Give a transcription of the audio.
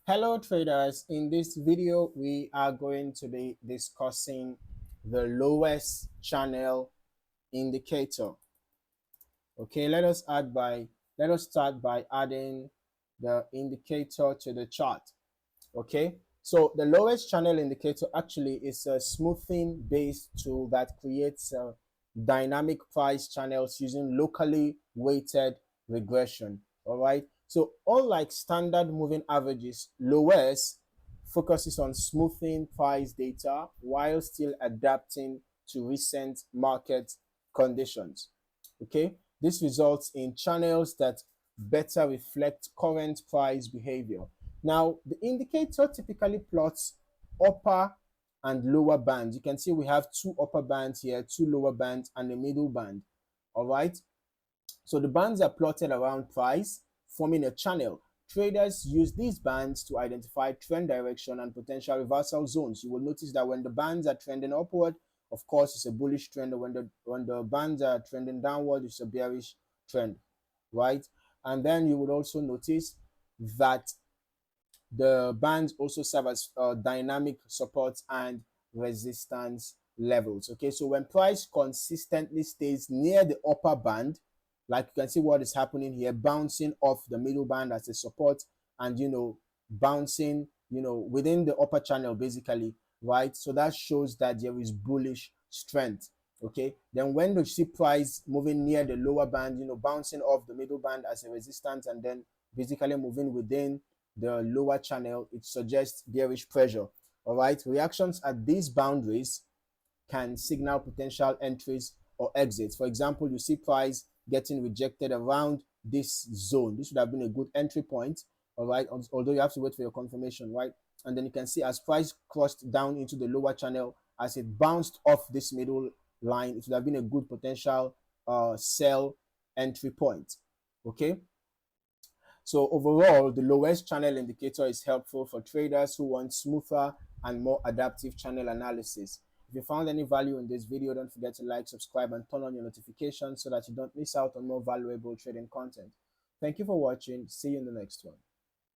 Hello traders, in this video we are going to be discussing the Lowess Channel Indicator. Okay, let us start by adding the indicator to the chart. Okay, so the Lowess Channel Indicator actually is a smoothing based tool that creates dynamic price channels using locally weighted regression. All right, so unlike standard moving averages, Lowess focuses on smoothing price data while still adapting to recent market conditions. Okay, this results in channels that better reflect current price behavior. Now, the indicator typically plots upper and lower bands. You can see we have two upper bands here, two lower bands, and a middle band. All right. So the bands are plotted around price, forming a channel. Traders use these bands to identify trend direction and potential reversal zones. You will notice that when the bands are trending upward, of course, it's a bullish trend. When the bands are trending downward, it's a bearish trend, right? And then you would also notice that the bands also serve as dynamic support and resistance levels. Okay, so when price consistently stays near the upper band, like you can see what is happening here, bouncing off the middle band as a support and bouncing within the upper channel basically, right? So that shows that there is bullish strength. Okay, then when you see price moving near the lower band, bouncing off the middle band as a resistance and then basically moving within the lower channel, it suggests bearish pressure. All right, reactions at these boundaries can signal potential entries or exits. For example, you see price getting rejected around this zone. This would have been a good entry point. All right, although you have to wait for your confirmation, right? And then you can see as price crossed down into the lower channel, as it bounced off this middle line, it would have been a good potential sell entry point. Okay, so overall, the Lowess Channel Indicator is helpful for traders who want smoother and more adaptive channel analysis. If you found any value in this video, don't forget to like, subscribe, and turn on your notifications so that you don't miss out on more valuable trading content. Thank you for watching. See you in the next one.